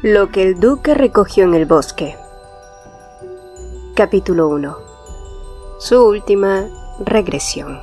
Lo que el duque recogió en el bosque. Capítulo 1. Su última regresión.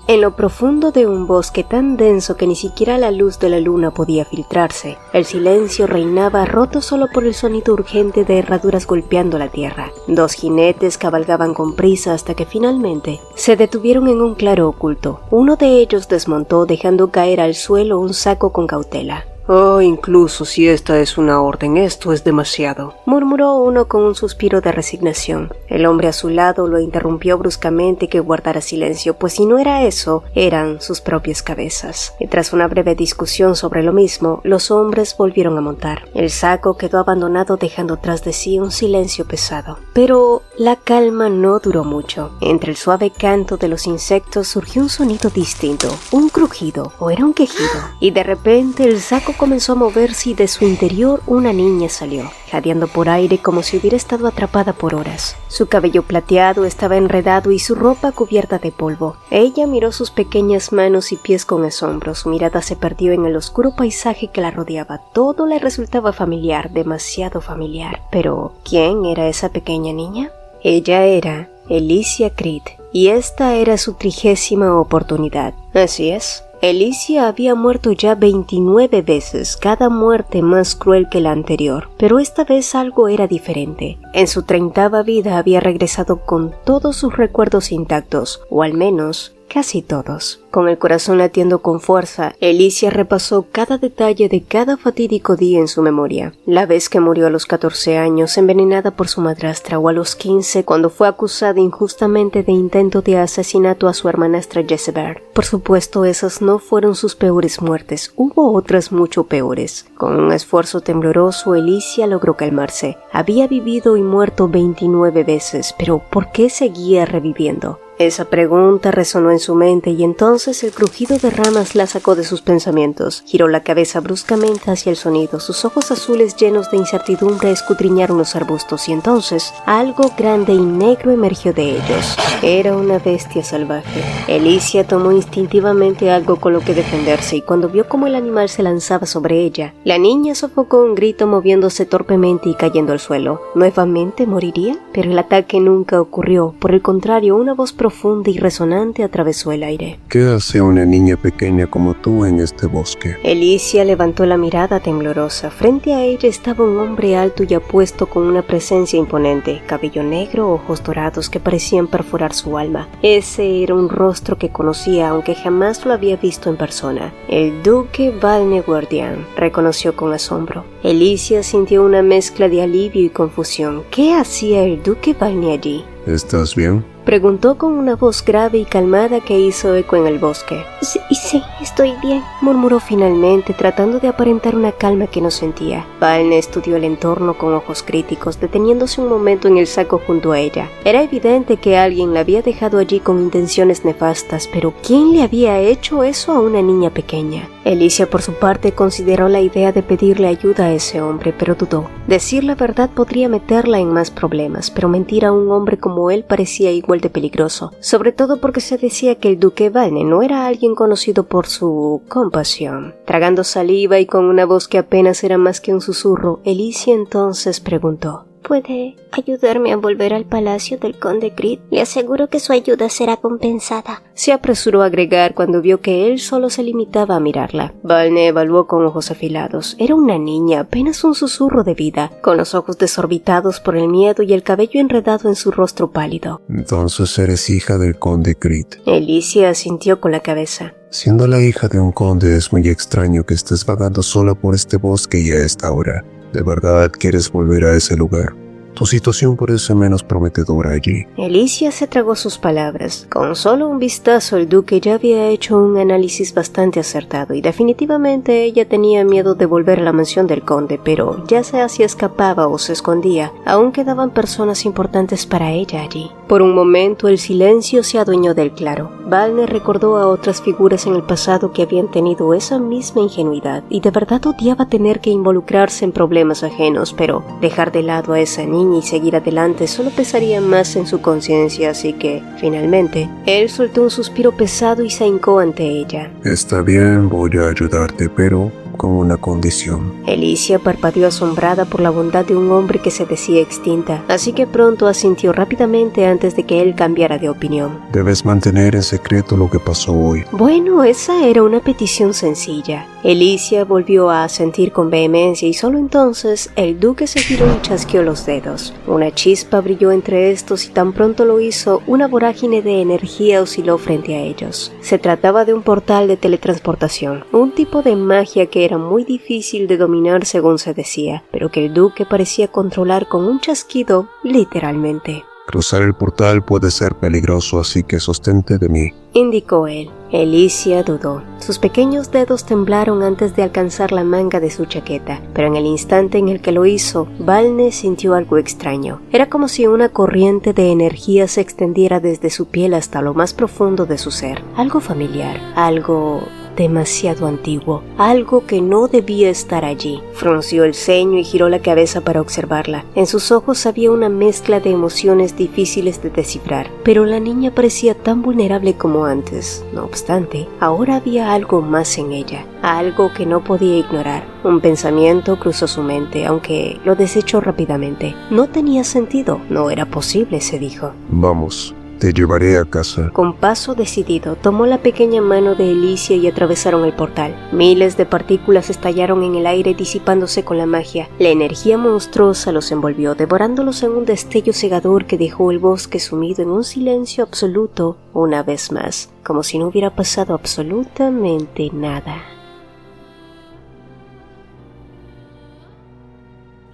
En lo profundo de un bosque tan denso que ni siquiera la luz de la luna podía filtrarse, el silencio reinaba, roto solo por el sonido urgente de herraduras golpeando la tierra. Dos jinetes cabalgaban con prisa hasta que finalmente se detuvieron en un claro oculto. Uno de ellos desmontó, dejando caer al suelo un saco con cautela. «Oh, incluso si esta es una orden, esto es demasiado», murmuró uno con un suspiro de resignación. El hombre a su lado lo interrumpió bruscamente que guardara silencio, pues si no era eso, eran sus propias cabezas. Y tras una breve discusión sobre lo mismo, los hombres volvieron a montar. El saco quedó abandonado dejando tras de sí un silencio pesado. Pero la calma no duró mucho. Entre el suave canto de los insectos surgió un sonido distinto, un crujido, o era un quejido, y de repente el saco comenzó a moverse y de su interior una niña salió, jadeando por aire como si hubiera estado atrapada por horas. Su cabello plateado estaba enredado y su ropa cubierta de polvo. Ella miró sus pequeñas manos y pies con asombro. Su mirada se perdió en el oscuro paisaje que la rodeaba. Todo le resultaba familiar, demasiado familiar. Pero, ¿quién era esa pequeña niña? Ella era Alicia Creed, y esta era su 30ª oportunidad. Así es. Alicia había muerto ya 29 veces, cada muerte más cruel que la anterior, pero esta vez algo era diferente. En su 30ª vida había regresado con todos sus recuerdos intactos, o al menos casi todos. Con el corazón latiendo con fuerza, Alicia repasó cada detalle de cada fatídico día en su memoria. La vez que murió a los 14 años, envenenada por su madrastra, o a los 15, cuando fue acusada injustamente de intento de asesinato a su hermanastra Jezebel. Por supuesto, esas no fueron sus peores muertes, hubo otras mucho peores. Con un esfuerzo tembloroso, Alicia logró calmarse. Había vivido y muerto 29 veces, pero ¿por qué seguía reviviendo? Esa pregunta resonó en su mente y entonces el crujido de ramas la sacó de sus pensamientos. Giró la cabeza bruscamente hacia el sonido. Sus ojos azules llenos de incertidumbre escudriñaron los arbustos y entonces algo grande y negro emergió de ellos. Era una bestia salvaje. Alicia tomó instintivamente algo con lo que defenderse y cuando vio cómo el animal se lanzaba sobre ella, la niña sofocó un grito moviéndose torpemente y cayendo al suelo. ¿Nuevamente moriría? Pero el ataque nunca ocurrió. Por el contrario, una voz profunda y resonante atravesó el aire. ¿Qué hace una niña pequeña como tú en este bosque? Alicia levantó la mirada temblorosa. Frente a ella estaba un hombre alto y apuesto con una presencia imponente, cabello negro, ojos dorados que parecían perforar su alma. Ese era un rostro que conocía, aunque jamás lo había visto en persona. El duque Valne-Guardian, reconoció con asombro. Alicia sintió una mezcla de alivio y confusión. ¿Qué hacía el duque Valne allí? ¿Estás bien? Preguntó con una voz grave y calmada que hizo eco en el bosque. Sí, estoy bien, murmuró finalmente, tratando de aparentar una calma que no sentía. Valne estudió el entorno con ojos críticos, deteniéndose un momento en el saco junto a ella. Era evidente que alguien la había dejado allí con intenciones nefastas, pero ¿quién le había hecho eso a una niña pequeña? Alicia, por su parte, consideró la idea de pedirle ayuda a ese hombre, pero dudó. Decir la verdad podría meterla en más problemas, pero mentir a un hombre como él parecía igual de peligroso, sobre todo porque se decía que el duque Valne no era alguien conocido por su compasión. Tragando saliva y con una voz que apenas era más que un susurro, Alicia entonces preguntó: ¿puede ayudarme a volver al palacio del conde Creed? Le aseguro que su ayuda será compensada. Se apresuró a agregar cuando vio que él solo se limitaba a mirarla. Valne evaluó con ojos afilados. Era una niña, apenas un susurro de vida, con los ojos desorbitados por el miedo y el cabello enredado en su rostro pálido. Entonces eres hija del conde Creed. Alicia asintió con la cabeza. Siendo la hija de un conde es muy extraño que estés vagando sola por este bosque y a esta hora. ¿De verdad quieres volver a ese lugar? Tu situación parece menos prometedora allí. Alicia se tragó sus palabras. Con solo un vistazo el duque ya había hecho un análisis bastante acertado y definitivamente ella tenía miedo de volver a la mansión del conde, pero ya sea si escapaba o se escondía, aún quedaban personas importantes para ella allí. Por un momento el silencio se adueñó del claro. Valne recordó a otras figuras en el pasado que habían tenido esa misma ingenuidad y de verdad odiaba tener que involucrarse en problemas ajenos, pero dejar de lado a esa niña y seguir adelante solo pesaría más en su conciencia, así que, finalmente, él soltó un suspiro pesado y se hincó ante ella. Está bien, voy a ayudarte, pero con una condición. Alicia parpadeó asombrada por la bondad de un hombre que se decía extinta, así que pronto asintió rápidamente antes de que él cambiara de opinión. Debes mantener en secreto lo que pasó hoy. Bueno, esa era una petición sencilla. Alicia volvió a asentir con vehemencia y solo entonces el duque se giró y chasqueó los dedos. Una chispa brilló entre estos y tan pronto lo hizo, una vorágine de energía osciló frente a ellos. Se trataba de un portal de teletransportación, un tipo de magia que era muy difícil de dominar según se decía, pero que el duque parecía controlar con un chasquido, literalmente. Cruzar el portal puede ser peligroso, así que sostente de mí, indicó él. Alicia dudó. Sus pequeños dedos temblaron antes de alcanzar la manga de su chaqueta, pero en el instante en el que lo hizo, Valne sintió algo extraño. Era como si una corriente de energía se extendiera desde su piel hasta lo más profundo de su ser. Algo familiar, algo demasiado antiguo, algo que no debía estar allí. Frunció el ceño y giró la cabeza para observarla. En sus ojos había una mezcla de emociones difíciles de descifrar, pero la niña parecía tan vulnerable como antes. No obstante, ahora había algo más en ella, algo que no podía ignorar. Un pensamiento cruzó su mente, aunque lo desechó rápidamente. No tenía sentido, no era posible, se dijo. Vamos. Te llevaré a casa. Con paso decidido, tomó la pequeña mano de Alicia y atravesaron el portal. Miles de partículas estallaron en el aire disipándose con la magia. La energía monstruosa los envolvió, devorándolos en un destello cegador que dejó el bosque sumido en un silencio absoluto una vez más, como si no hubiera pasado absolutamente nada.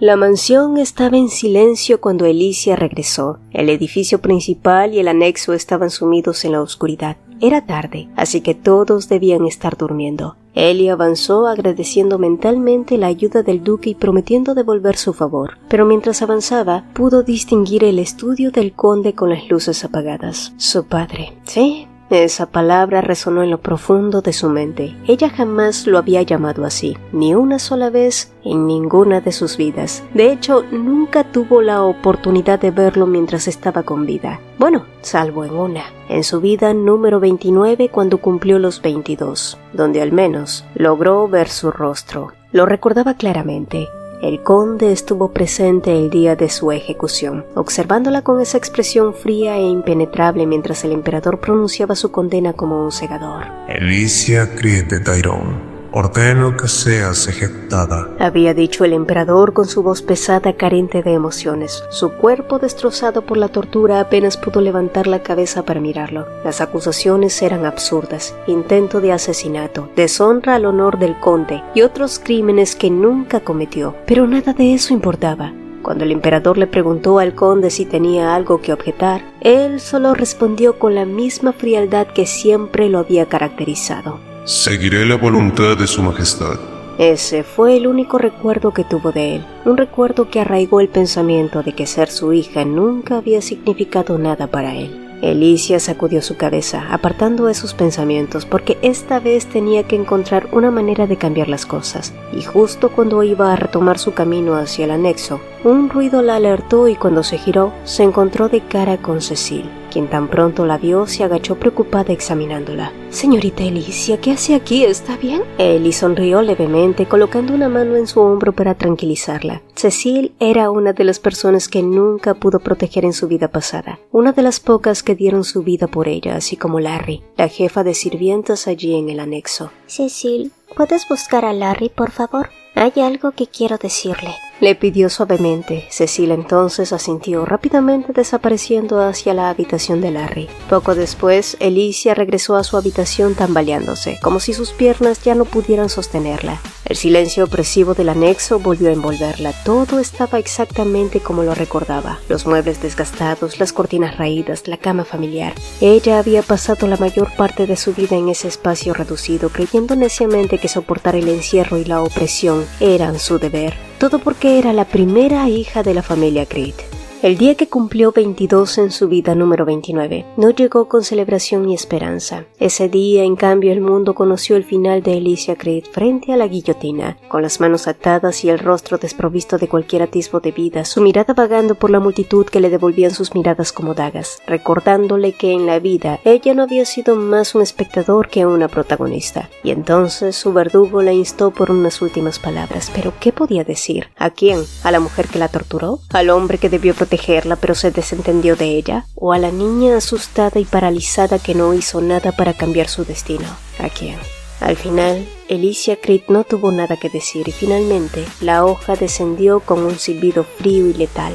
La mansión estaba en silencio cuando Alicia regresó. El edificio principal y el anexo estaban sumidos en la oscuridad. Era tarde, así que todos debían estar durmiendo. Ellie avanzó agradeciendo mentalmente la ayuda del duque y prometiendo devolver su favor. Pero mientras avanzaba, pudo distinguir el estudio del conde con las luces apagadas. Su padre. Sí. Esa palabra resonó en lo profundo de su mente. Ella jamás lo había llamado así, ni una sola vez en ninguna de sus vidas. De hecho, nunca tuvo la oportunidad de verlo mientras estaba con vida. Bueno, salvo en una. En su vida número 29 cuando cumplió los 22, donde al menos logró ver su rostro. Lo recordaba claramente. El conde estuvo presente el día de su ejecución, observándola con esa expresión fría e impenetrable mientras el emperador pronunciaba su condena como un segador. Alicia Creed de Tyrone, ordeno que seas ejecutada, había dicho el emperador con su voz pesada, carente de emociones. Su cuerpo, destrozado por la tortura, apenas pudo levantar la cabeza para mirarlo. Las acusaciones eran absurdas: intento de asesinato, deshonra al honor del conde y otros crímenes que nunca cometió. Pero nada de eso importaba. Cuando el emperador le preguntó al conde si tenía algo que objetar, él solo respondió con la misma frialdad que siempre lo había caracterizado. Seguiré la voluntad de su majestad. Ese fue el único recuerdo que tuvo de él, un recuerdo que arraigó el pensamiento de que ser su hija nunca había significado nada para él. Alicia sacudió su cabeza, apartando esos pensamientos, porque esta vez tenía que encontrar una manera de cambiar las cosas, y justo cuando iba a retomar su camino hacia el anexo, un ruido la alertó y cuando se giró, se encontró de cara con Cecil, quien tan pronto la vio se agachó preocupada examinándola. «Señorita Alicia, ¿qué hace aquí? ¿Está bien?» Ellie sonrió levemente, colocando una mano en su hombro para tranquilizarla. Cecil era una de las personas que nunca pudo proteger en su vida pasada, una de las pocas que dieron su vida por ella, así como Larry, la jefa de sirvientas allí en el anexo. Cecil, ¿puedes buscar a Larry, por favor? Hay algo que quiero decirle. Le pidió suavemente. Cecil entonces asintió, rápidamente desapareciendo hacia la habitación de Larry. Poco después, Alicia regresó a su habitación tambaleándose, como si sus piernas ya no pudieran sostenerla. El silencio opresivo del anexo volvió a envolverla. Todo estaba exactamente como lo recordaba. Los muebles desgastados, las cortinas raídas, la cama familiar. Ella había pasado la mayor parte de su vida en ese espacio reducido, creyendo neciamente que soportar el encierro y la opresión eran su deber. Todo porque era la primera hija de la familia Creed. El día que cumplió 22 en su vida número 29 no llegó con celebración ni esperanza. Ese día, en cambio, el mundo conoció el final de Alicia Creed frente a la guillotina, con las manos atadas y el rostro desprovisto de cualquier atisbo de vida, su mirada vagando por la multitud que le devolvían sus miradas como dagas, recordándole que en la vida ella no había sido más un espectador que una protagonista. Y entonces su verdugo la instó por unas últimas palabras. ¿Pero qué podía decir? ¿A quién? ¿A la mujer que la torturó? ¿Al hombre que debió protegerla pero se desentendió de ella? ¿O a la niña asustada y paralizada que no hizo nada para cambiar su destino? ¿A quién? Al final, Alicia Creed no tuvo nada que decir y finalmente la hoja descendió con un silbido frío y letal.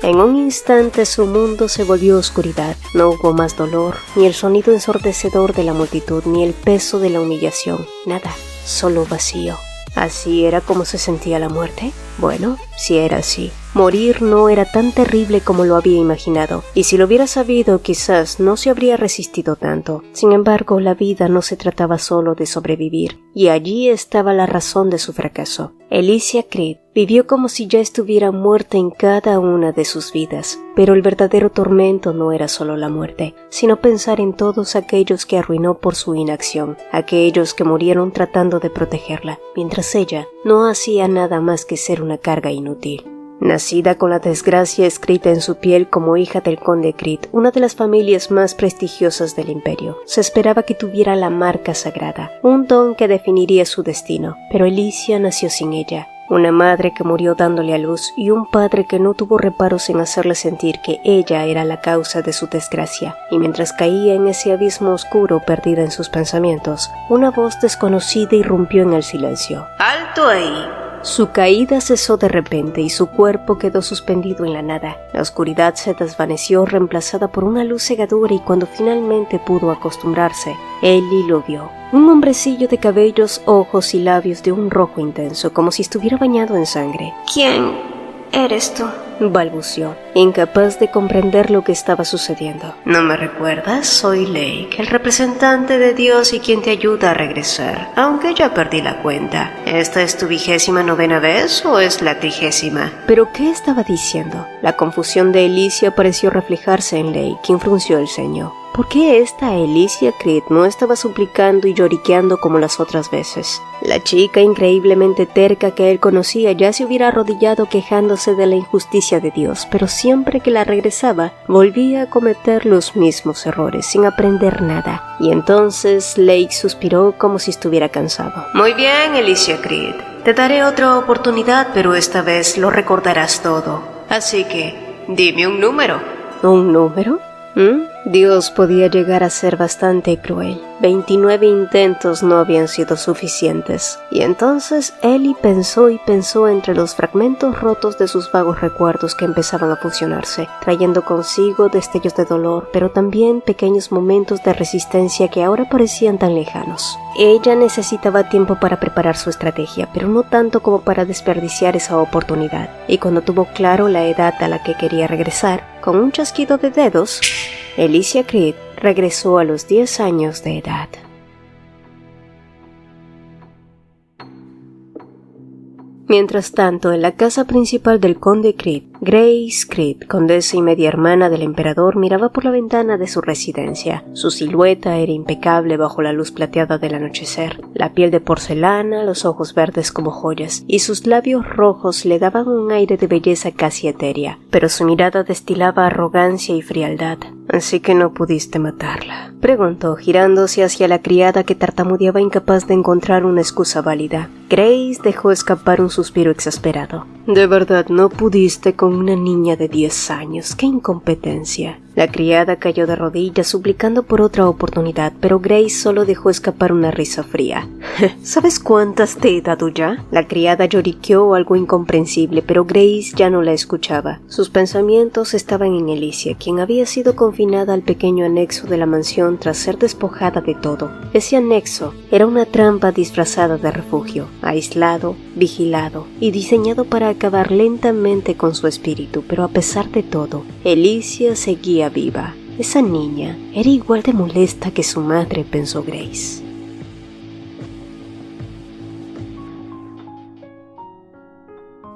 En un instante su mundo se volvió oscuridad. No hubo más dolor, ni el sonido ensordecedor de la multitud, ni el peso de la humillación. Nada, solo vacío. ¿Así era como se sentía la muerte? Bueno, si era así. Morir no era tan terrible como lo había imaginado, y si lo hubiera sabido quizás no se habría resistido tanto. Sin embargo, la vida no se trataba solo de sobrevivir, y allí estaba la razón de su fracaso. Alicia Creed vivió como si ya estuviera muerta en cada una de sus vidas, pero el verdadero tormento no era solo la muerte, sino pensar en todos aquellos que arruinó por su inacción, aquellos que murieron tratando de protegerla, mientras ella no hacía nada más que ser una carga inútil. Nacida con la desgracia escrita en su piel como hija del conde Creed, una de las familias más prestigiosas del imperio, se esperaba que tuviera la marca sagrada, un don que definiría su destino, pero Alicia nació sin ella. Una madre que murió dándole a luz y un padre que no tuvo reparos en hacerle sentir que ella era la causa de su desgracia. Y mientras caía en ese abismo oscuro perdida en sus pensamientos, una voz desconocida irrumpió en el silencio. ¡Alto ahí! Su caída cesó de repente y su cuerpo quedó suspendido en la nada. La oscuridad se desvaneció reemplazada por una luz cegadora y cuando finalmente pudo acostumbrarse, Ellie lo vio. Un hombrecillo de cabellos, ojos y labios de un rojo intenso, como si estuviera bañado en sangre. ¿Quién eres tú? Balbuceó, incapaz de comprender lo que estaba sucediendo. ¿No me recuerdas? Soy Lake, el representante de Dios y quien te ayuda a regresar, aunque ya perdí la cuenta. ¿Esta es tu 29ª vez o es la 30ª? ¿Pero qué estaba diciendo? La confusión de Alicia pareció reflejarse en Lake, quien frunció el ceño. ¿Por qué esta Alicia Creed no estaba suplicando y lloriqueando como las otras veces? La chica increíblemente terca que él conocía ya se hubiera arrodillado quejándose de la injusticia de Dios, pero siempre que la regresaba, volvía a cometer los mismos errores, sin aprender nada. Y entonces Lake suspiró como si estuviera cansado. Muy bien, Alicia Creed. Te daré otra oportunidad, pero esta vez lo recordarás todo. Así que, dime un número. ¿Un número? Dios podía llegar a ser bastante cruel. 29 intentos no habían sido suficientes. Y entonces Ellie pensó y pensó entre los fragmentos rotos de sus vagos recuerdos que empezaban a fusionarse, trayendo consigo destellos de dolor, pero también pequeños momentos de resistencia que ahora parecían tan lejanos. Ella necesitaba tiempo para preparar su estrategia, pero no tanto como para desperdiciar esa oportunidad. Y cuando tuvo claro la edad a la que quería regresar, con un chasquido de dedos, Alicia Creed regresó a los 10 años de edad. Mientras tanto, en la casa principal del conde Creed, Grace Creed, condesa y media hermana del emperador, miraba por la ventana de su residencia. Su silueta era impecable bajo la luz plateada del anochecer, la piel de porcelana, los ojos verdes como joyas, y sus labios rojos le daban un aire de belleza casi etérea, pero su mirada destilaba arrogancia y frialdad. «¿Así que no pudiste matarla?», preguntó, girándose hacia la criada que tartamudeaba incapaz de encontrar una excusa válida. Grace dejó escapar un suspiro exasperado. «¿De verdad no pudiste con una niña de 10 años? ¡Qué incompetencia!». La criada cayó de rodillas suplicando por otra oportunidad, pero Grace solo dejó escapar una risa fría. «¿Sabes cuántas te he dado ya?». La criada lloriqueó algo incomprensible, pero Grace ya no la escuchaba. Sus pensamientos estaban en Alicia, quien había sido confinada al pequeño anexo de la mansión tras ser despojada de todo. Ese anexo era una trampa disfrazada de refugio, aislado, vigilado y diseñado para acabar lentamente con su espíritu, pero a pesar de todo, Alicia seguía viva. Esa niña era igual de molesta que su madre, pensó Grace.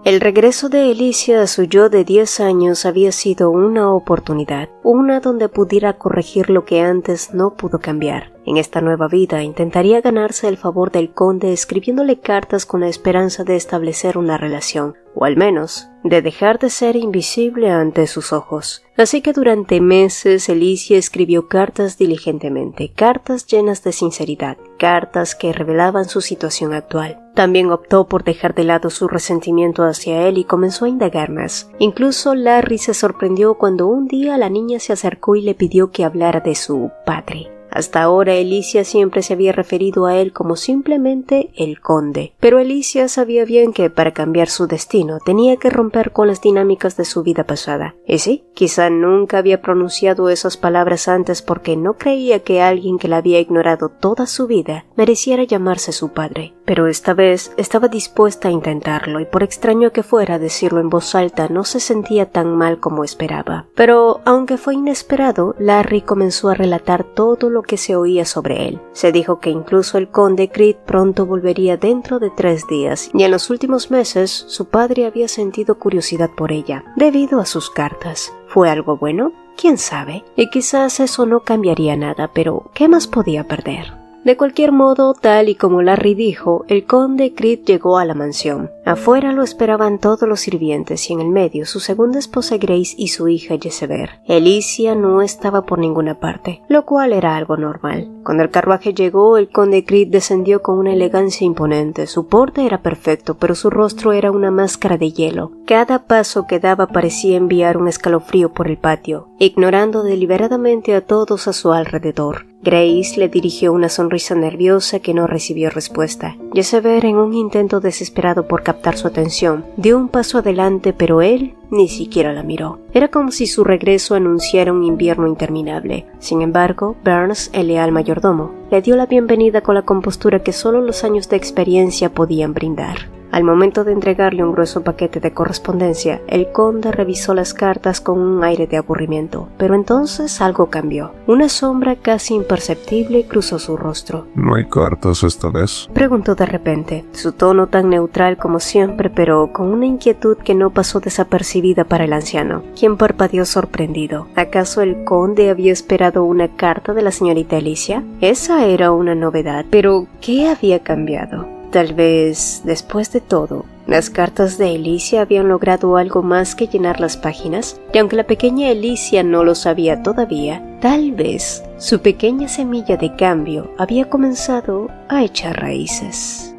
El regreso de Alicia a su yo de 10 años había sido una oportunidad, una donde pudiera corregir lo que antes no pudo cambiar. En esta nueva vida intentaría ganarse el favor del conde escribiéndole cartas con la esperanza de establecer una relación, o al menos de dejar de ser invisible ante sus ojos. Así que durante meses Alicia escribió cartas diligentemente, cartas llenas de sinceridad, cartas que revelaban su situación actual. También optó por dejar de lado su resentimiento hacia él y comenzó a indagar más. Incluso Larry se sorprendió cuando un día la niña se acercó y le pidió que hablara de su padre. Hasta ahora Alicia siempre se había referido a él como simplemente el conde, pero Alicia sabía bien que para cambiar su destino tenía que romper con las dinámicas de su vida pasada. Y sí, quizá nunca había pronunciado esas palabras antes porque no creía que alguien que la había ignorado toda su vida mereciera llamarse su padre, pero esta vez estaba dispuesta a intentarlo y por extraño que fuera decirlo en voz alta no se sentía tan mal como esperaba. Pero aunque fue inesperado, Larry comenzó a relatar todo lo que se oía sobre él. Se dijo que incluso el conde Creed pronto volvería dentro de 3 días y en los últimos meses su padre había sentido curiosidad por ella, debido a sus cartas. ¿Fue algo bueno? ¿Quién sabe? Y quizás eso no cambiaría nada, pero ¿qué más podía perder? De cualquier modo, tal y como Larry dijo, el conde Creed llegó a la mansión. Afuera lo esperaban todos los sirvientes y en el medio su segunda esposa Grace y su hija Jezebel. Alicia no estaba por ninguna parte, lo cual era algo normal. Cuando el carruaje llegó, el conde Creed descendió con una elegancia imponente. Su porte era perfecto, pero su rostro era una máscara de hielo. Cada paso que daba parecía enviar un escalofrío por el patio, ignorando deliberadamente a todos a su alrededor. Grace le dirigió una sonrisa nerviosa que no recibió respuesta. Jezebel, en un intento desesperado por captar su atención, dio un paso adelante, pero él ni siquiera la miró. Era como si su regreso anunciara un invierno interminable. Sin embargo, Burns, el leal mayordomo, le dio la bienvenida con la compostura que solo los años de experiencia podían brindar. Al momento de entregarle un grueso paquete de correspondencia, el conde revisó las cartas con un aire de aburrimiento, pero entonces algo cambió. Una sombra casi imperceptible cruzó su rostro. ¿No hay cartas esta vez? Preguntó de repente, su tono tan neutral como siempre, pero con una inquietud que no pasó desapercibida para el anciano, quien parpadeó sorprendido. ¿Acaso el conde había esperado una carta de la señorita Alicia? Esa era una novedad, pero ¿qué había cambiado? Tal vez, después de todo, las cartas de Alicia habían logrado algo más que llenar las páginas, y aunque la pequeña Alicia no lo sabía todavía, tal vez su pequeña semilla de cambio había comenzado a echar raíces.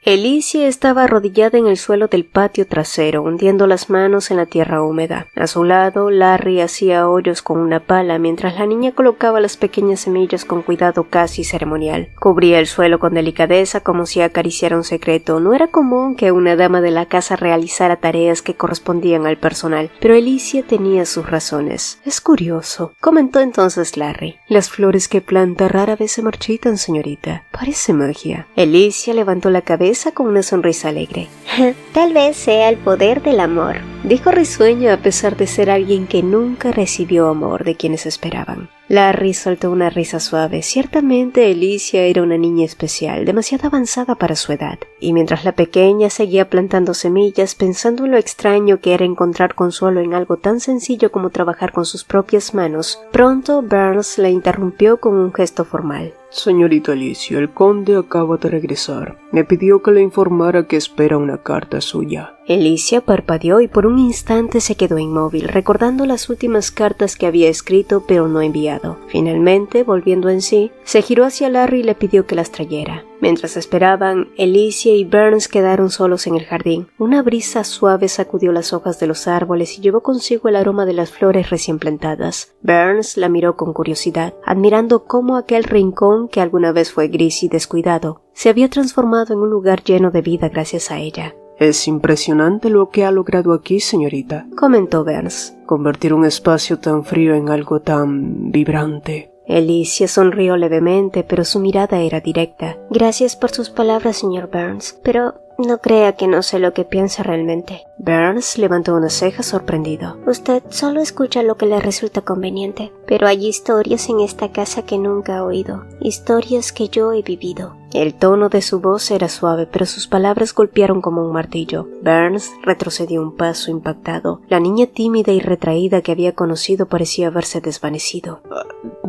Alicia estaba arrodillada en el suelo del patio trasero, hundiendo las manos en la tierra húmeda. A su lado, Larry hacía hoyos con una pala, mientras la niña colocaba las pequeñas semillas con cuidado casi ceremonial. Cubría el suelo con delicadeza como si acariciara un secreto. No era común que una dama de la casa realizara tareas que correspondían al personal, pero Alicia tenía sus razones. «Es curioso», comentó entonces Larry. «Las flores que planta rara vez se marchitan, señorita. Parece magia». Alicia levantó la cabeza con una sonrisa alegre. Tal vez sea el poder del amor, dijo risueño a pesar de ser alguien que nunca recibió amor de quienes esperaban. Larry soltó una risa suave. Ciertamente Alicia era una niña especial, demasiado avanzada para su edad, y mientras la pequeña seguía plantando semillas, pensando en lo extraño que era encontrar consuelo en algo tan sencillo como trabajar con sus propias manos, pronto Burns la interrumpió con un gesto formal. Señorita Alicia, el conde acaba de regresar. Me pidió que le informara que espera una carta suya. Alicia parpadeó y por un instante se quedó inmóvil, recordando las últimas cartas que había escrito pero no enviado. Finalmente, volviendo en sí, se giró hacia Larry y le pidió que las trayera. Mientras esperaban, Alicia y Burns quedaron solos en el jardín. Una brisa suave sacudió las hojas de los árboles y llevó consigo el aroma de las flores recién plantadas. Burns la miró con curiosidad, admirando cómo aquel rincón, que alguna vez fue gris y descuidado, se había transformado en un lugar lleno de vida gracias a ella. «Es impresionante lo que ha logrado aquí, señorita», comentó Burns. «Convertir un espacio tan frío en algo tan vibrante». Alicia sonrió levemente, pero su mirada era directa. Gracias por sus palabras, señor Burns, pero No crea que no sé lo que piensa realmente. Burns levantó una ceja sorprendido. Usted solo escucha lo que le resulta conveniente, pero hay historias en esta casa que nunca ha oído, historias que yo he vivido. El tono de su voz era suave, pero sus palabras golpearon como un martillo. Burns retrocedió un paso impactado. La niña tímida y retraída que había conocido parecía haberse desvanecido.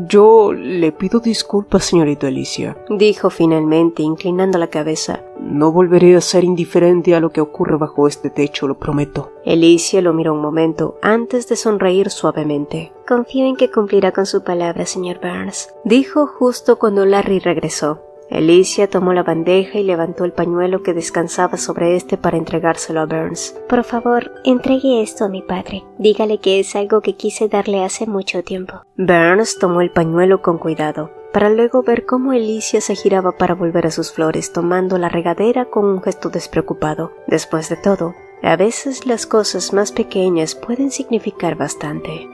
Yo le pido disculpas, señorita Alicia, dijo finalmente, inclinando la cabeza. No volveré a ser indiferente a lo que ocurre bajo este techo, lo prometo. Alicia lo miró un momento antes de sonreír suavemente. Confío en que cumplirá con su palabra, señor Burns, dijo justo cuando Larry regresó. Alicia tomó la bandeja y levantó el pañuelo que descansaba sobre este para entregárselo a Burns. Por favor, entregue esto a mi padre. Dígale que es algo que quise darle hace mucho tiempo. Burns tomó el pañuelo con cuidado, para luego ver cómo Alicia se giraba para volver a sus flores, tomando la regadera con un gesto despreocupado. Después de todo, a veces las cosas más pequeñas pueden significar bastante.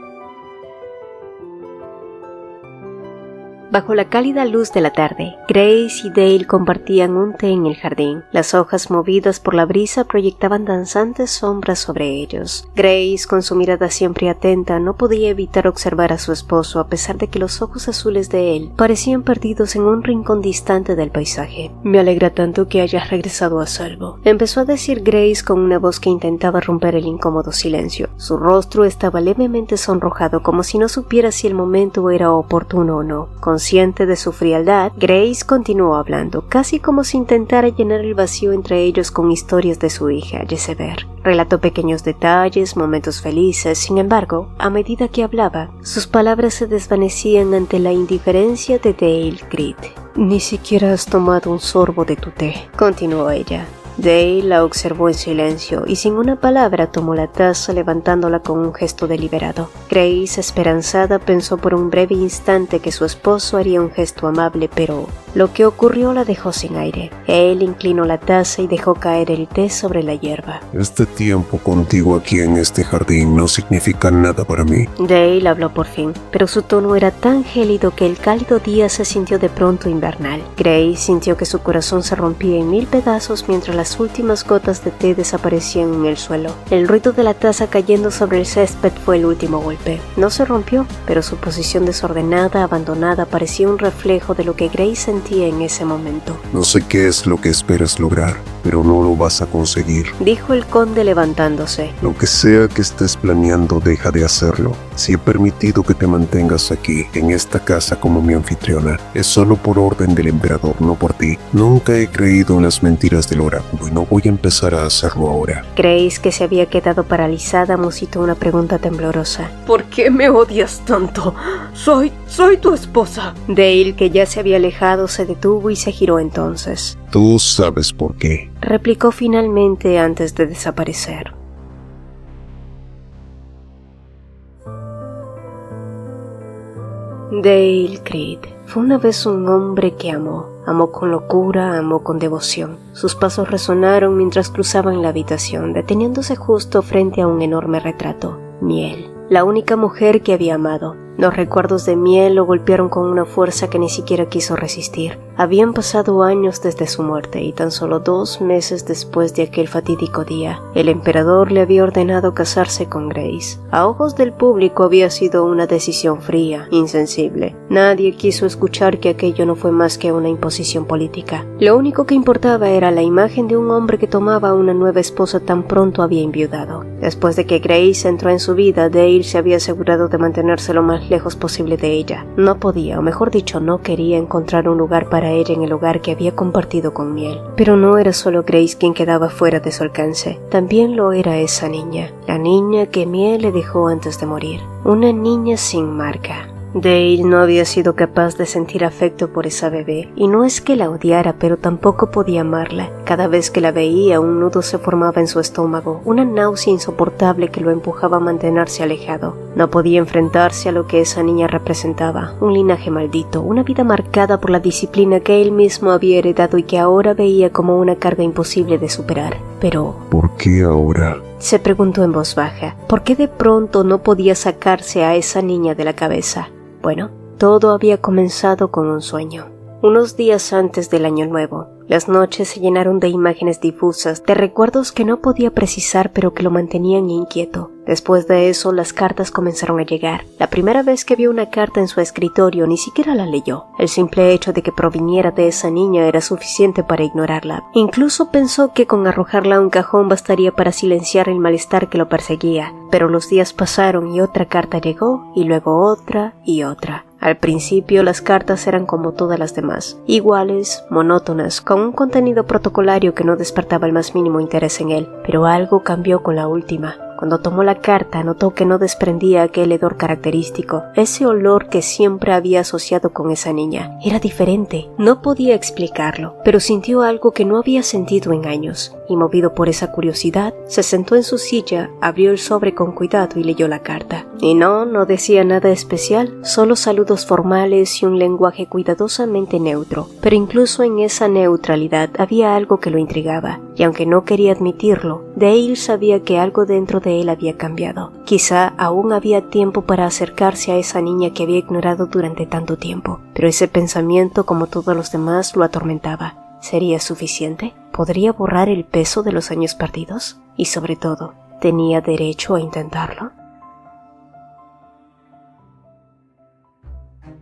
Bajo la cálida luz de la tarde, Grace y Dale compartían un té en el jardín. Las hojas movidas por la brisa proyectaban danzantes sombras sobre ellos. Grace, con su mirada siempre atenta, no podía evitar observar a su esposo a pesar de que los ojos azules de él parecían perdidos en un rincón distante del paisaje. «Me alegra tanto que hayas regresado a salvo», empezó a decir Grace con una voz que intentaba romper el incómodo silencio. Su rostro estaba levemente sonrojado, como si no supiera si el momento era oportuno o no. Consciente de su frialdad, Grace continuó hablando, casi como si intentara llenar el vacío entre ellos con historias de su hija, Jezebel. Relató pequeños detalles, momentos felices. Sin embargo, a medida que hablaba, sus palabras se desvanecían ante la indiferencia de Dale Creed. «Ni siquiera has tomado un sorbo de tu té», continuó ella. Dale la observó en silencio y sin una palabra tomó la taza levantándola con un gesto deliberado. Grace, esperanzada, pensó por un breve instante que su esposo haría un gesto amable, pero lo que ocurrió la dejó sin aire. Él inclinó la taza y dejó caer el té sobre la hierba. Este tiempo contigo aquí en este jardín no significa nada para mí. Dale habló por fin, pero su tono era tan gélido que el cálido día se sintió de pronto invernal. Grace sintió que su corazón se rompía en 1000 pedazos mientras las últimas gotas de té desaparecían en el suelo. El ruido de la taza cayendo sobre el césped fue el último golpe. No se rompió, pero su posición desordenada, abandonada, parecía un reflejo de lo que Grace sentía en ese momento. No sé qué es lo que esperas lograr, pero no lo vas a conseguir, dijo el conde levantándose. Lo que sea que estés planeando, deja de hacerlo. Si he permitido que te mantengas aquí, en esta casa como mi anfitriona, es solo por orden del emperador, no por ti. Nunca he creído en las mentiras del oráculo y no voy a empezar a hacerlo ahora. Grace, que se había quedado paralizada, musitó una pregunta temblorosa. ¿Por qué me odias tanto? Soy tu esposa. Dale, que ya se había alejado, se detuvo y se giró entonces. Tú sabes por qué, replicó finalmente antes de desaparecer. Dale Creed fue una vez un hombre que amó con locura, amó con devoción. Sus pasos resonaron mientras cruzaban la habitación, deteniéndose justo frente a un enorme retrato. Miel, la única mujer que había amado. Los recuerdos de Miel lo golpearon con una fuerza que ni siquiera quiso resistir. Habían pasado años desde su muerte y tan solo 2 meses después de aquel fatídico día, el emperador le había ordenado casarse con Grace. A ojos del público había sido una decisión fría, insensible. Nadie quiso escuchar que aquello no fue más que una imposición política. Lo único que importaba era la imagen de un hombre que tomaba a una nueva esposa tan pronto había enviudado. Después de que Grace entró en su vida, Dale se había asegurado de mantenerse lo más lejos posible de ella. No podía, o mejor dicho, no quería encontrar un lugar para ella en el hogar que había compartido con Miel. Pero no era solo Grace quien quedaba fuera de su alcance, también lo era esa niña, la niña que Miel le dejó antes de morir, una niña sin marca. Dale no había sido capaz de sentir afecto por esa bebé, y no es que la odiara, pero tampoco podía amarla. Cada vez que la veía, un nudo se formaba en su estómago, una náusea insoportable que lo empujaba a mantenerse alejado. No podía enfrentarse a lo que esa niña representaba, un linaje maldito, una vida marcada por la disciplina que él mismo había heredado y que ahora veía como una carga imposible de superar. Pero ¿por qué ahora?, se preguntó en voz baja. ¿Por qué de pronto no podía sacarse a esa niña de la cabeza? Bueno, todo había comenzado con un sueño. Unos días antes del Año Nuevo, Las noches se llenaron de imágenes difusas, de recuerdos que no podía precisar pero que lo mantenían inquieto. Después de eso, las cartas comenzaron a llegar. La primera vez que vio una carta en su escritorio, ni siquiera la leyó. El simple hecho de que proviniera de esa niña era suficiente para ignorarla. Incluso pensó que con arrojarla a un cajón bastaría para silenciar el malestar que lo perseguía. Pero los días pasaron y otra carta llegó, y luego otra y otra. Al principio las cartas eran como todas las demás, iguales, monótonas, con un contenido protocolario que no despertaba el más mínimo interés en él. Pero algo cambió con la última. Cuando tomó la carta, notó que no desprendía aquel hedor característico, ese olor que siempre había asociado con esa niña. Era diferente, no podía explicarlo, pero sintió algo que no había sentido en años, y movido por esa curiosidad, se sentó en su silla, abrió el sobre con cuidado y leyó la carta. Y no decía nada especial, solo saludos formales y un lenguaje cuidadosamente neutro, pero incluso en esa neutralidad había algo que lo intrigaba, y aunque no quería admitirlo, Dale sabía que algo dentro de él había cambiado. Quizá aún había tiempo para acercarse a esa niña que había ignorado durante tanto tiempo, pero ese pensamiento, como todos los demás, lo atormentaba. ¿Sería suficiente? ¿Podría borrar el peso de los años perdidos? Y sobre todo, ¿tenía derecho a intentarlo?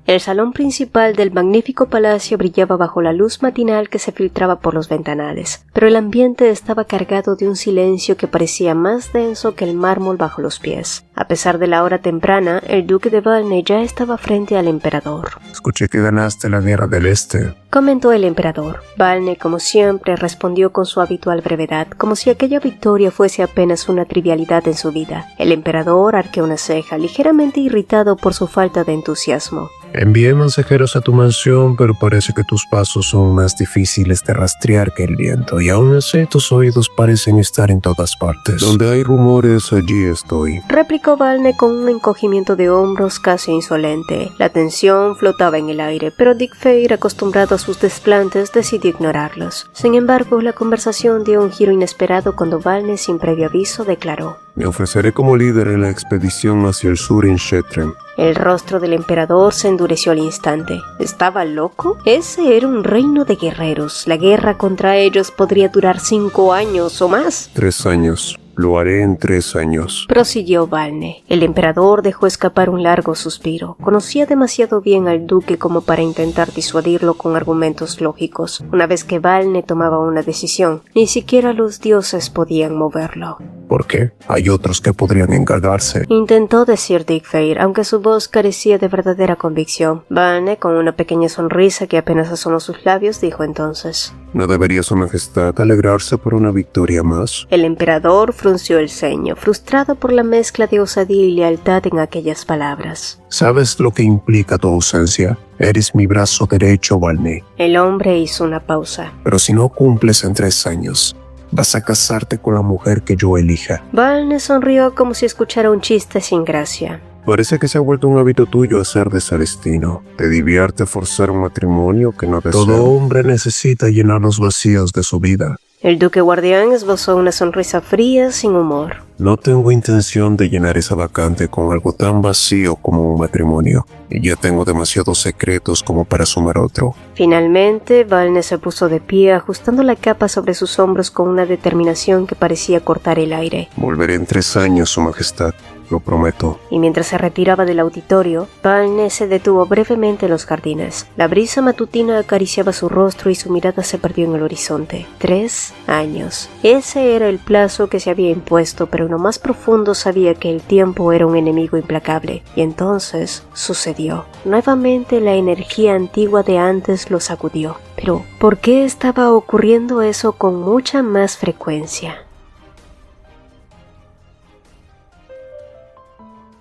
El salón principal del magnífico palacio brillaba bajo la luz matinal que se filtraba por los ventanales, pero el ambiente estaba cargado de un silencio que parecía más denso que el mármol bajo los pies. A pesar de la hora temprana, el duque de Valney ya estaba frente al emperador. Escuché que ganaste la guerra del Este, comentó el emperador. Valney, como siempre, respondió con su habitual brevedad, como si aquella victoria fuese apenas una trivialidad en su vida. El emperador arqueó una ceja, ligeramente irritado por su falta de entusiasmo. Envié mensajeros a tu mansión, pero parece que tus pasos son más difíciles de rastrear que el viento, y aún así tus oídos parecen estar en todas partes. Donde hay rumores, allí estoy, replicó Valney con un encogimiento de hombros casi insolente. La tensión flotaba en el aire, pero Dick Fair, acostumbrado a sus desplantes, decidió ignorarlos. Sin embargo, la conversación dio un giro inesperado cuando Valney, sin previo aviso, declaró: me ofreceré como líder en la expedición hacia el sur en Shetland. El rostro del emperador se endureció al instante. ¿Estaba loco? Ese era un reino de guerreros. La guerra contra ellos podría durar 5 años o más. 3 años. Lo haré en 3 años, prosiguió Valney. El emperador dejó escapar un largo suspiro. Conocía demasiado bien al duque como para intentar disuadirlo con argumentos lógicos. Una vez que Valney tomaba una decisión, ni siquiera los dioses podían moverlo. ¿Por qué? Hay otros que podrían encargarse, intentó decir Dick Fair, aunque su voz carecía de verdadera convicción. Valney, con una pequeña sonrisa que apenas asomó sus labios, dijo entonces: ¿no debería su majestad alegrarse por una victoria más? El emperador frunció el ceño, frustrado por la mezcla de osadía y lealtad en aquellas palabras. ¿Sabes lo que implica tu ausencia? Eres mi brazo derecho, Valney. El hombre hizo una pausa. Pero si no cumples en 3 años, vas a casarte con la mujer que yo elija. Valney sonrió como si escuchara un chiste sin gracia. Parece que se ha vuelto un hábito tuyo hacer de ese destino. Te divierte forzar un matrimonio que no deseas. Todo hombre necesita llenar los vacíos de su vida. El duque guardián esbozó una sonrisa fría, sin humor. No tengo intención de llenar esa vacante con algo tan vacío como un matrimonio. Y ya tengo demasiados secretos como para sumar otro. Finalmente, Valney se puso de pie, ajustando la capa sobre sus hombros con una determinación que parecía cortar el aire. Volveré en 3 años, su majestad. Lo prometo. Y mientras se retiraba del auditorio, Valney se detuvo brevemente en los jardines. La brisa matutina acariciaba su rostro y su mirada se perdió en el horizonte. 3 años. Ese era el plazo que se había impuesto, pero en lo más profundo sabía que el tiempo era un enemigo implacable. Y entonces sucedió. Nuevamente la energía antigua de antes lo sacudió. Pero, ¿por qué estaba ocurriendo eso con mucha más frecuencia?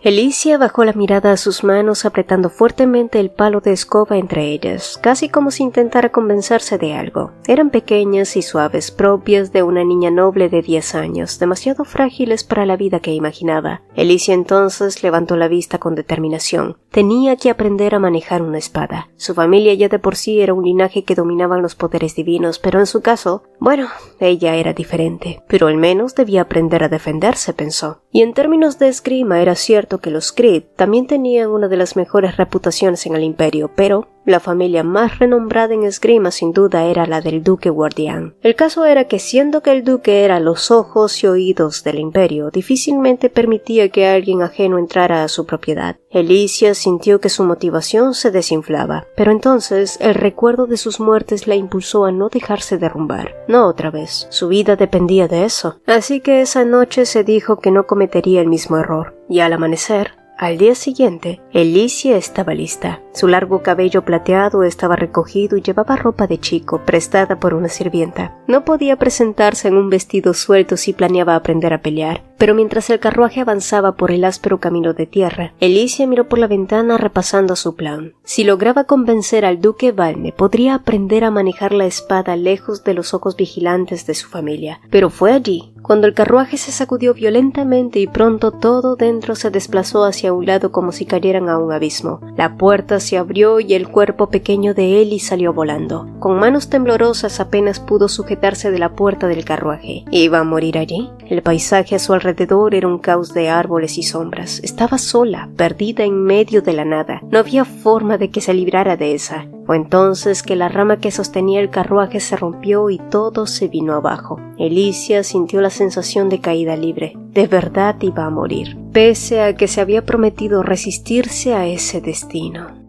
Alicia bajó la mirada a sus manos apretando fuertemente el palo de escoba entre ellas, casi como si intentara convencerse de algo. Eran pequeñas y suaves, propias de una niña noble de 10 años, demasiado frágiles para la vida que imaginaba. Alicia entonces levantó la vista con determinación. Tenía que aprender a manejar una espada. Su familia ya de por sí era un linaje que dominaban los poderes divinos, pero en su caso, bueno, ella era diferente. Pero al menos debía aprender a defenderse, pensó. Y en términos de esgrima era cierto que los Creed también tenían una de las mejores reputaciones en el imperio, pero La familia más renombrada en esgrima sin duda era la del duque guardián. El caso era que siendo que el duque era los ojos y oídos del imperio, difícilmente permitía que alguien ajeno entrara a su propiedad. Alicia sintió que su motivación se desinflaba, pero entonces el recuerdo de sus muertes la impulsó a no dejarse derrumbar. No otra vez. Su vida dependía de eso. Así que esa noche se dijo que no cometería el mismo error. Y al amanecer, al día siguiente, Alicia estaba lista. Su largo cabello plateado estaba recogido y llevaba ropa de chico, prestada por una sirvienta. No podía presentarse en un vestido suelto si planeaba aprender a pelear, pero mientras el carruaje avanzaba por el áspero camino de tierra, Alicia miró por la ventana repasando su plan. Si lograba convencer al duque Valne, podría aprender a manejar la espada lejos de los ojos vigilantes de su familia. Pero fue allí, cuando el carruaje se sacudió violentamente y pronto todo dentro se desplazó hacia un lado como si cayeran a un abismo. La puerta se abrió y el cuerpo pequeño de Ellie salió volando. Con manos temblorosas apenas pudo sujetarse de la puerta del carruaje. ¿Iba a morir allí? El paisaje a su alrededor era un caos de árboles y sombras. Estaba sola, perdida en medio de la nada. No había forma de que se librara de esa. Fue entonces que la rama que sostenía el carruaje se rompió y todo se vino abajo. Alicia sintió la sensación de caída libre. De verdad iba a morir, pese a que se había prometido resistirse a ese destino.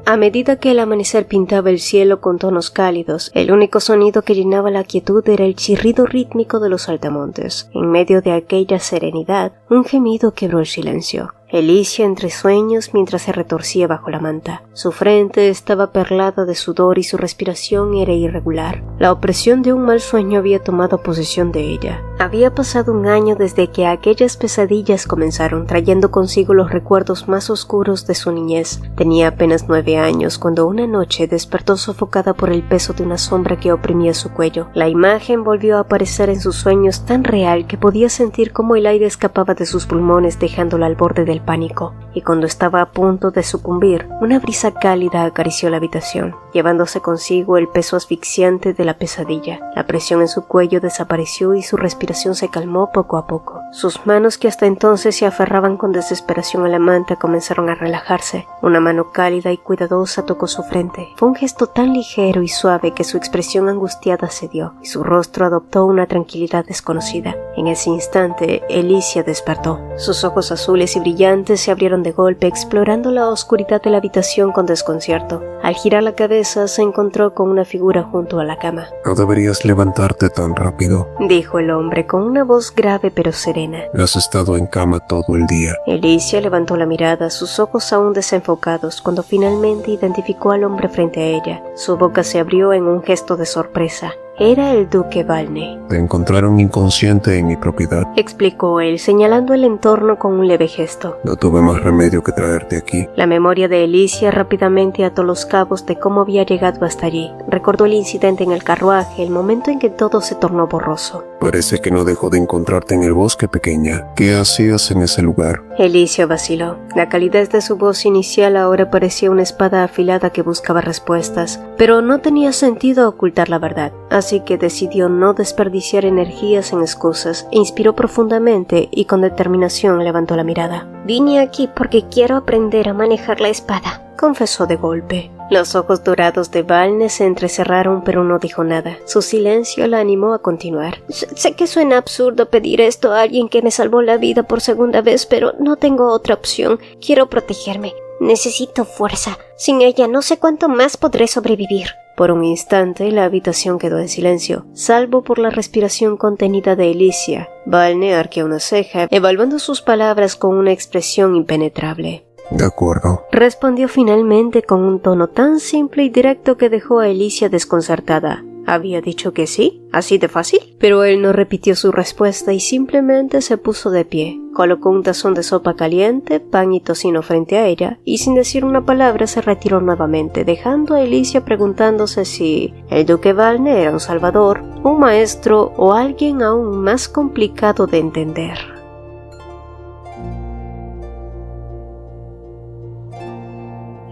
A medida que el amanecer pintaba el cielo con tonos cálidos, el único sonido que llenaba la quietud era el chirrido rítmico de los saltamontes. En medio de aquella serenidad, un gemido quebró el silencio. Alicia entre sueños mientras se retorcía bajo la manta. Su frente estaba perlada de sudor y su respiración era irregular. La opresión de un mal sueño había tomado posesión de ella. Había pasado un año desde que aquellas pesadillas comenzaron, trayendo consigo los recuerdos más oscuros de su niñez. Tenía apenas 9 años cuando una noche despertó sofocada por el peso de una sombra que oprimía su cuello. La imagen volvió a aparecer en sus sueños tan real que podía sentir cómo el aire escapaba de sus pulmones dejándola al borde del pánico, y cuando estaba a punto de sucumbir, una brisa cálida acarició la habitación, llevándose consigo el peso asfixiante de la pesadilla. La presión en su cuello desapareció y su respiración se calmó poco a poco. Sus manos, que hasta entonces se aferraban con desesperación a la manta, comenzaron a relajarse. Una mano cálida y cuidadosa tocó su frente. Fue un gesto tan ligero y suave que su expresión angustiada cedió, y su rostro adoptó una tranquilidad desconocida. En ese instante, Alicia despertó. Sus ojos azules y brillantes se abrieron de golpe, explorando la oscuridad de la habitación con desconcierto. Al girar la cabeza, se encontró con una figura junto a la cama. No deberías levantarte tan rápido, dijo el hombre con una voz grave pero serena. Has estado en cama todo el día. Alicia levantó la mirada, sus ojos aún desenfocados, cuando finalmente identificó al hombre frente a ella. Su boca se abrió en un gesto de sorpresa. Era el duque Valne. Te encontraron inconsciente en mi propiedad, explicó él, señalando el entorno con un leve gesto. No tuve más remedio que traerte aquí. La memoria de Alicia rápidamente ató los cabos de cómo había llegado hasta allí. Recordó el incidente en el carruaje, el momento en que todo se tornó borroso. Parece que no dejó de encontrarte en el bosque, pequeña. ¿Qué hacías en ese lugar? Alicia vaciló. La calidez de su voz inicial ahora parecía una espada afilada que buscaba respuestas, pero no tenía sentido ocultar la verdad. Así que decidió no desperdiciar energías en excusas, e inspiró profundamente y con determinación levantó la mirada. Vine aquí porque quiero aprender a manejar la espada, confesó de golpe. Los ojos dorados de Valne se entrecerraron, pero no dijo nada. Su silencio la animó a continuar. Sé que suena absurdo pedir esto a alguien que me salvó la vida por segunda vez, pero no tengo otra opción. Quiero protegerme. Necesito fuerza. Sin ella no sé cuánto más podré sobrevivir. Por un instante la habitación quedó en silencio, salvo por la respiración contenida de Alicia. Valne arqueó una ceja, evaluando sus palabras con una expresión impenetrable. De acuerdo, respondió finalmente con un tono tan simple y directo que dejó a Alicia desconcertada. ¿Había dicho que sí? ¿Así de fácil? Pero él no repitió su respuesta y simplemente se puso de pie. Colocó un tazón de sopa caliente, pan y tocino frente a ella y sin decir una palabra se retiró nuevamente, dejando a Alicia preguntándose si el duque Valne era un salvador, un maestro o alguien aún más complicado de entender.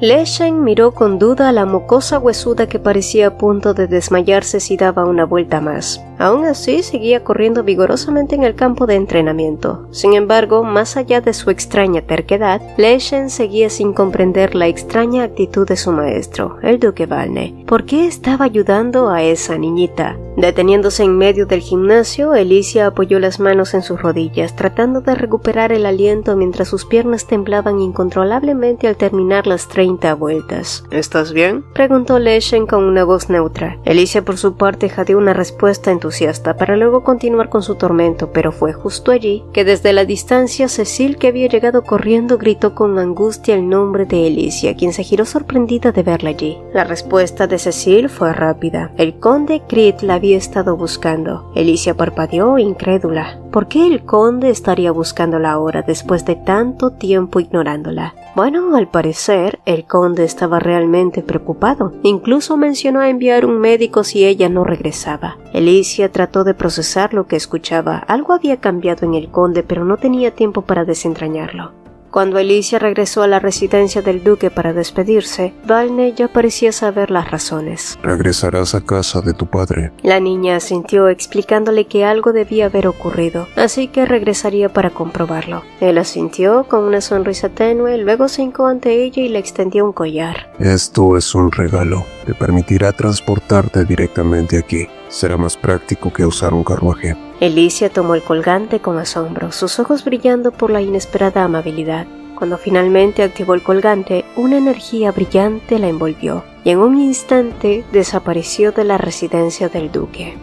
Le Shen miró con duda a la mocosa huesuda que parecía a punto de desmayarse si daba una vuelta más. Aún así, seguía corriendo vigorosamente en el campo de entrenamiento. Sin embargo, más allá de su extraña terquedad, Le Shen seguía sin comprender la extraña actitud de su maestro, el duque Valne. ¿Por qué estaba ayudando a esa niñita? Deteniéndose en medio del gimnasio, Alicia apoyó las manos en sus rodillas, tratando de recuperar el aliento mientras sus piernas temblaban incontrolablemente al terminar las 30 vueltas. ¿Estás bien? Preguntó Le Shen con una voz neutra. Alicia, por su parte, jadeó una respuesta entusiasta para luego continuar con su tormento, pero fue justo allí que desde la distancia Cecil, que había llegado corriendo, gritó con angustia el nombre de Alicia, quien se giró sorprendida de verla allí. La respuesta de Cecil fue rápida. El conde Creed la había estado buscando. Alicia parpadeó incrédula. ¿Por qué el conde estaría buscándola ahora después de tanto tiempo ignorándola? Bueno, al parecer, el conde estaba realmente preocupado. Incluso mencionó enviar un médico si ella no regresaba. Alicia trató de procesar lo que escuchaba. Algo había cambiado en el conde, pero no tenía tiempo para desentrañarlo. Cuando Alicia regresó a la residencia del duque para despedirse, Valne ya parecía saber las razones. Regresarás a casa de tu padre. La niña asintió, explicándole que algo debía haber ocurrido, así que regresaría para comprobarlo. Él asintió con una sonrisa tenue, luego se hincó ante ella y le extendió un collar. Esto es un regalo. Te permitirá transportarte directamente aquí. Será más práctico que usar un carruaje. Alicia tomó el colgante con asombro, sus ojos brillando por la inesperada amabilidad. Cuando finalmente activó el colgante, una energía brillante la envolvió y en un instante desapareció de la residencia del duque.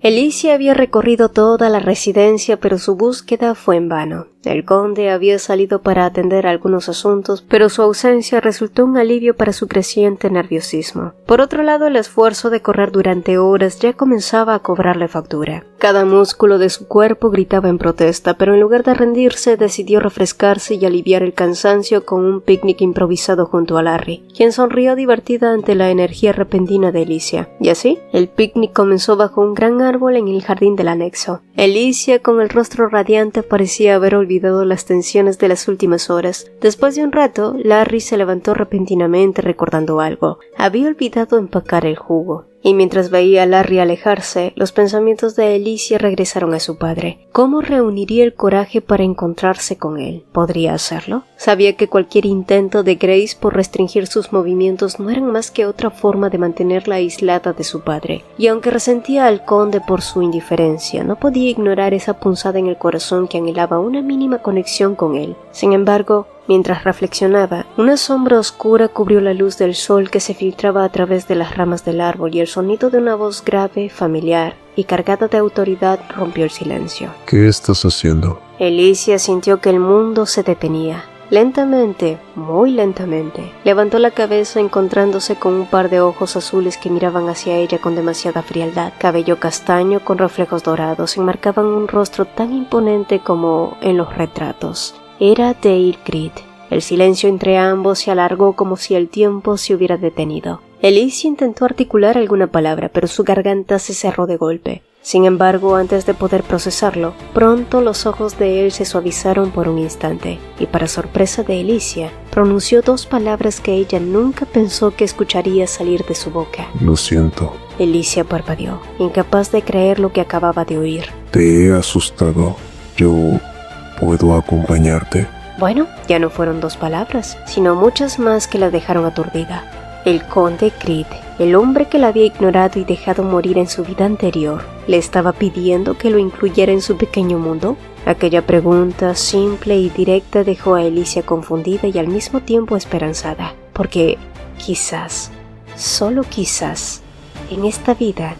Alicia había recorrido toda la residencia, pero su búsqueda fue en vano. El conde había salido para atender algunos asuntos, pero su ausencia resultó un alivio para su creciente nerviosismo. Por otro lado, el esfuerzo de correr durante horas ya comenzaba a cobrarle factura. Cada músculo de su cuerpo gritaba en protesta, pero en lugar de rendirse, decidió refrescarse y aliviar el cansancio con un picnic improvisado junto a Larry, quien sonrió divertida ante la energía repentina de Alicia. Y así, el picnic comenzó bajo un gran árbol en el jardín del anexo. Alicia, con el rostro radiante, parecía haber olvidado las tensiones de las últimas horas. Después de un rato, Larry se levantó repentinamente recordando algo. Había olvidado empacar el jugo. Y mientras veía a Larry alejarse, los pensamientos de Alicia regresaron a su padre. ¿Cómo reuniría el coraje para encontrarse con él? ¿Podría hacerlo? Sabía que cualquier intento de Grace por restringir sus movimientos no eran más que otra forma de mantenerla aislada de su padre. Y aunque resentía al conde por su indiferencia, no podía ignorar esa punzada en el corazón que anhelaba una mínima conexión con él. Sin embargo, mientras reflexionaba, una sombra oscura cubrió la luz del sol que se filtraba a través de las ramas del árbol y el sonido de una voz grave, familiar y cargada de autoridad rompió el silencio. ¿Qué estás haciendo? Alicia sintió que el mundo se detenía. Lentamente, muy lentamente, levantó la cabeza encontrándose con un par de ojos azules que miraban hacia ella con demasiada frialdad. Cabello castaño con reflejos dorados enmarcaban un rostro tan imponente como en los retratos. Era Dale Creed. El silencio entre ambos se alargó como si el tiempo se hubiera detenido. Alicia intentó articular alguna palabra, pero su garganta se cerró de golpe. Sin embargo, antes de poder procesarlo, pronto los ojos de él se suavizaron por un instante, y para sorpresa de Alicia, pronunció dos palabras que ella nunca pensó que escucharía salir de su boca. Lo siento. Alicia parpadeó, incapaz de creer lo que acababa de oír. Te he asustado. Yo ¿puedo acompañarte? Bueno, ya no fueron dos palabras, sino muchas más que la dejaron aturdida. El conde Creed, el hombre que la había ignorado y dejado morir en su vida anterior, ¿le estaba pidiendo que lo incluyera en su pequeño mundo? Aquella pregunta simple y directa dejó a Alicia confundida y al mismo tiempo esperanzada, porque quizás, solo quizás, en esta vida,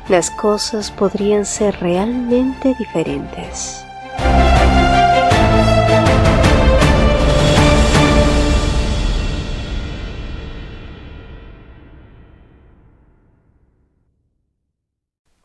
las cosas podrían ser realmente diferentes.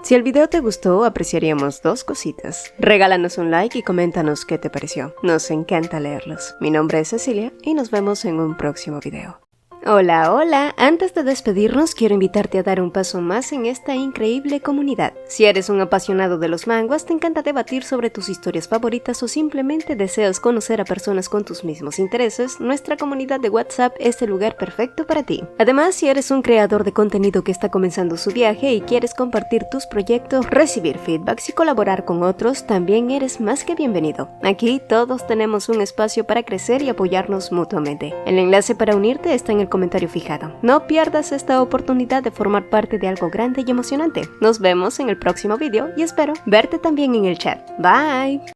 Si el video te gustó, apreciaríamos dos cositas. Regálanos un like y coméntanos qué te pareció. Nos encanta leerlos. Mi nombre es Cecilia y nos vemos en un próximo video. Hola, hola. Antes de despedirnos, quiero invitarte a dar un paso más en esta increíble comunidad. Si eres un apasionado de los manguas, te encanta debatir sobre tus historias favoritas o simplemente deseas conocer a personas con tus mismos intereses, nuestra comunidad de WhatsApp es el lugar perfecto para ti. Además, si eres un creador de contenido que está comenzando su viaje y quieres compartir tus proyectos, recibir feedbacks y colaborar con otros, también eres más que bienvenido. Aquí todos tenemos un espacio para crecer y apoyarnos mutuamente. El enlace para unirte está en el comentario fijado. No pierdas esta oportunidad de formar parte de algo grande y emocionante. Nos vemos en el próximo video y espero verte también en el chat. Bye.